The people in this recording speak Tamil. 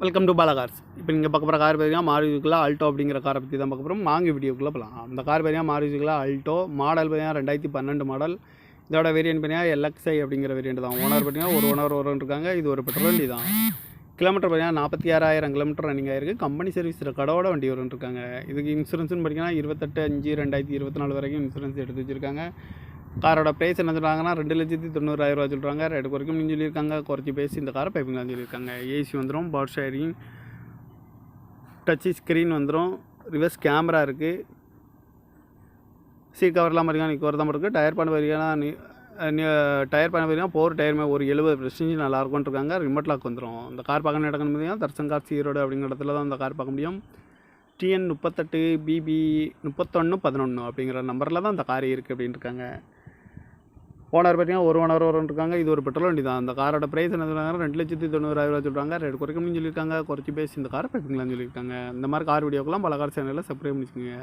Welcome to Bala cars. இப்போ நீங்கள் பார்க்க போகிற கார் பார்த்தீங்கன்னா மாருதிக்குள்ள ஆல்டோ அப்படிங்கிற காரை பற்றி தான் பார்க்க போகிறோம். வாங்கி வீடியோக்குள்ளே போகலாம். அந்த கார் பார்த்தீங்கன்னா மாருதிக்குள்ள ஆல்டோ மாடல் பார்த்தீங்கன்னா 2012 மாடல். இதோட வேரியன்ட் பார்த்தீங்கன்னா எல்எக்ஸ்ஐ அப்படிங்கிற வேரியன்ட் தான். ஓனர் பார்த்தீங்கன்னா ஒரு ஓனர் இருக்காங்க. இது ஒரு பெட்ரோல் வண்டி தான். கிலோமீட்டர் பார்த்தீங்கன்னா 46,000 கிலோமீட்டர் ரன்னிங் ஆயிருக்கு. கம்பெனி சர்வீஸ் ரெக்கார்டோட வண்டி இருக்காங்க. இதுக்கு இன்சூரன்ஸ்னு பார்த்தீங்கன்னா 28/5/2024 வரைக்கும் இன்சூரன்ஸ் எடுத்து வச்சுருக்காங்க. காரோட ப்ரைஸ் என்ன சொல்கிறாங்கன்னா 2,90,000 சொல்கிறாங்க. ரேட்டு குறைக்கும் சொல்லியிருக்காங்க. குறைச்சி பேசி இந்த காரை பைப்பிங்லாம் சொல்லியிருக்காங்க. ஏசி வந்துடும், பவர் ஷேரிங், டச் ஸ்க்ரீன் வந்துடும், ரிவர்ஸ் கேமரா இருக்குது, சீட் கவர்லாம் பார்த்தீங்கன்னா நிற்க வரதான் இருக்குது. டயர் பண்ண பார்த்தீங்கன்னா போர் டயருமே ஒரு 70% நல்லாயிருக்கும்னு இருக்காங்க. ரிமோட் லாக் வந்துடும். இந்த கார் பார்க்க நடக்கணும் பார்த்தீங்கன்னா தர்சன் கார்ஸ் ஈரோடு அப்படிங்கிற இடத்துல தான் இந்த கார் பார்க்க முடியும். TN 38 BB 3111 அப்படிங்கிற நம்பரில் தான் இந்த கார் இருக்குது அப்படின்னு இருக்காங்க. ஓனர் பார்த்தீங்கன்னா ஒரு ஓனர் இருக்காங்க. இது ஒரு பெட்ரோல் வண்டி தான். அந்த காரோட ப்ரைஸ் என்ன சொல்கிறாங்க 2,90,000 சொல்கிறாங்க. ரேட் குறைக்கணும்னு சொல்லியிருக்காங்க. குறைச்சி பேசி இந்த காரை பைப்பிங்களான்னு சொல்லியிருக்காங்க. இந்த மாதிரி கார் வீடியோக்கெல்லாம் பல கார் சேனலில் சப்ஸ்கிரைப் பண்ணிக்கோங்க.